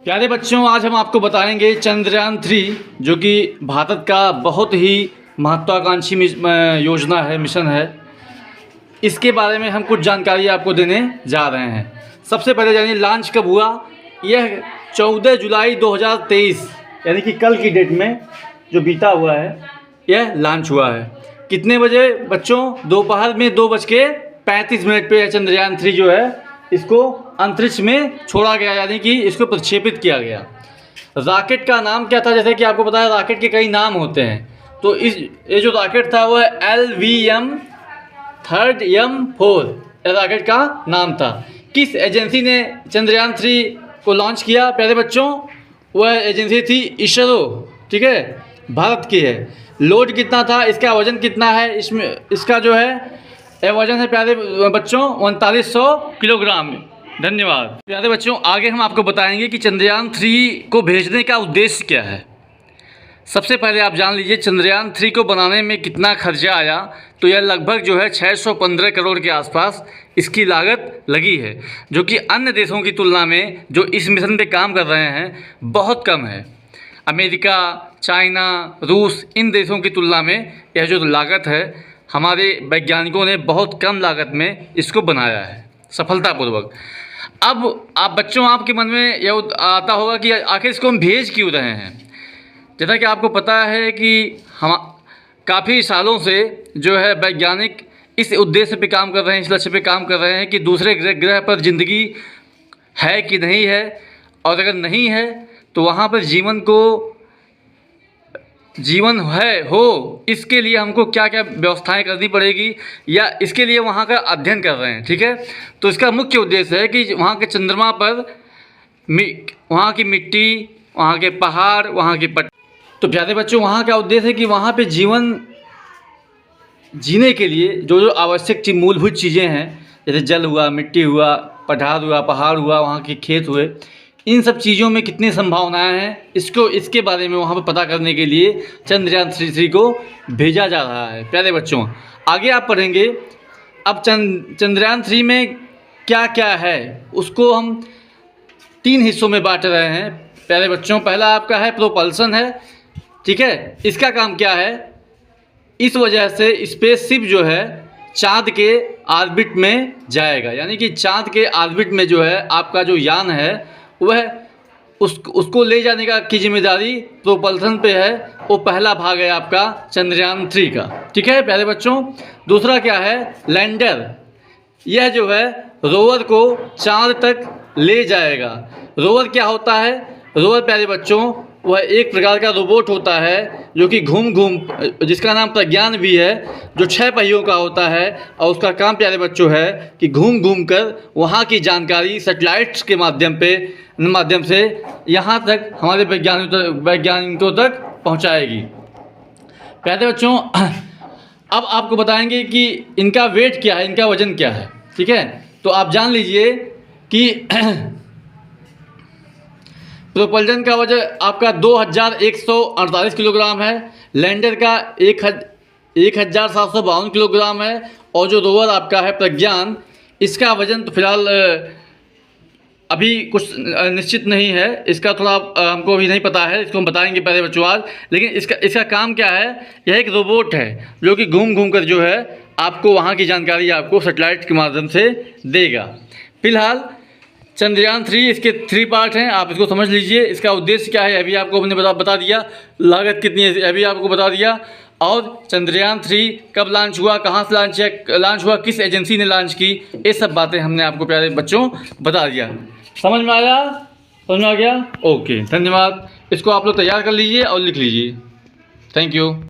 प्यारे बच्चों, आज हम आपको बताएंगे चंद्रयान 3 जो कि भारत का बहुत ही महत्वाकांक्षी योजना है, मिशन है। इसके बारे में हम कुछ जानकारी आपको देने जा रहे हैं। सबसे पहले जानिए लॉन्च कब हुआ। यह 14 जुलाई 2023 यानी कि कल की डेट में जो बीता हुआ है, यह लॉन्च हुआ है। कितने बजे बच्चों? दोपहर में 2:35 पे चंद्रयान 3 जो है इसको अंतरिक्ष में छोड़ा गया, यानी कि इसको प्रक्षेपित किया गया। रॉकेट का नाम क्या था? जैसे कि आपको पता है रॉकेट के कई नाम होते हैं, तो ये जो रॉकेट था वह LVM-3M4 रॉकेट का नाम था। किस एजेंसी ने चंद्रयान 3 को लॉन्च किया प्यारे बच्चों? वह एजेंसी थी इसरो, ठीक है, भारत की है। लोड कितना था, इसका वजन कितना है? इसका जो है वजन है प्यारे बच्चों 3900 किलोग्राम। धन्यवाद। प्यारे बच्चों, आगे हम आपको बताएंगे कि चंद्रयान 3 को भेजने का उद्देश्य क्या है। सबसे पहले आप जान लीजिए चंद्रयान 3 को बनाने में कितना खर्चा आया। तो यह लगभग जो है 615 करोड़ के आसपास इसकी लागत लगी है, जो कि अन्य देशों की तुलना में जो इस मिशन पे काम कर रहे हैं बहुत कम है। अमेरिका, चाइना, रूस, इन देशों की तुलना में यह जो लागत है, हमारे वैज्ञानिकों ने बहुत कम लागत में इसको बनाया है सफलतापूर्वक। अब आप बच्चों, आपके मन में यह आता होगा कि आखिर इसको हम भेज क्यों रहे हैं। जैसा कि आपको पता है कि हम काफ़ी सालों से जो है वैज्ञानिक इस उद्देश्य पे काम कर रहे हैं, इस लक्ष्य पे काम कर रहे हैं कि दूसरे ग्रह पर ज़िंदगी है कि नहीं है, और अगर नहीं है तो वहाँ पर जीवन हो, इसके लिए हमको क्या क्या व्यवस्थाएं करनी पड़ेगी, या इसके लिए वहाँ का अध्ययन कर रहे हैं, ठीक है। तो इसका मुख्य उद्देश्य है कि वहाँ के चंद्रमा पर वहाँ की मिट्टी, वहाँ के पहाड़, वहाँ की तो प्यारे बच्चों, वहाँ का उद्देश्य है कि वहाँ पे जीवन जीने के लिए जो जो आवश्यक मूलभूत चीज़ें हैं, जैसे जल हुआ, मिट्टी हुआ, पहाड़ हुआ, वहाँ के खेत हुए, इन सब चीज़ों में कितनी संभावनाएं हैं, इसके बारे में वहाँ पर पता करने के लिए चंद्रयान 3 को भेजा जा रहा है। प्यारे बच्चों, आगे आप पढ़ेंगे। अब चंद्रयान 3 में क्या क्या है उसको हम 3 हिस्सों में बांट रहे हैं प्यारे बच्चों। पहला आपका है प्रोपल्सन है, ठीक है। इसका काम क्या है? इस वजह से स्पेसशिप जो है चाँद के ऑर्बिट में जाएगा, यानी कि चाँद के ऑर्बिट में जो है आपका जो यान है वह उसको ले जाने की जिम्मेदारी प्रोपल्सन पे है। वो पहला भाग है आपका चंद्रयान 3 का, ठीक है प्यारे बच्चों। दूसरा क्या है? लैंडर। यह जो है रोवर को चाँद तक ले जाएगा। रोवर क्या होता है? रोवर प्यारे बच्चों वह एक प्रकार का रोबोट होता है जो कि जिसका नाम प्रज्ञान भी है, जो 6 पहियों का होता है, और उसका काम प्यारे बच्चों है कि घूम कर वहाँ की जानकारी सैटेलाइट्स के माध्यम से यहाँ तक हमारे वैज्ञानिकों तक पहुँचाएगी। प्यारे बच्चों, अब आपको बताएंगे कि इनका वेट क्या है, इनका वज़न क्या है, ठीक है। तो आप जान लीजिए कि प्रोपल्जन का वजन आपका 2148 किलोग्राम है, लैंडर का 1752 किलोग्राम है, और जो रोवर आपका है प्रज्ञान, इसका वजन तो फिलहाल अभी कुछ निश्चित नहीं है, इसका थोड़ा हमको अभी नहीं पता है, इसको हम बताएंगे प्यारे बच्चों आज। लेकिन इसका काम क्या है? यह एक रोबोट है जो कि घूम कर जो है आपको वहाँ की जानकारी आपको सैटेलाइट के माध्यम से देगा। फिलहाल चंद्रयान 3 इसके 3 पार्ट हैं, आप इसको समझ लीजिए। इसका उद्देश्य क्या है अभी आपको हमने बता दिया, लागत कितनी है अभी आपको बता दिया, और चंद्रयान 3 कब लॉन्च हुआ, कहाँ से लॉन्च हुआ, किस एजेंसी ने लॉन्च की, ये सब बातें हमने आपको प्यारे बच्चों बता दिया। समझ में आया? समझ में आ गया? ओके, धन्यवाद। इसको आप लोग तैयार कर लीजिए और लिख लीजिए। Thank you.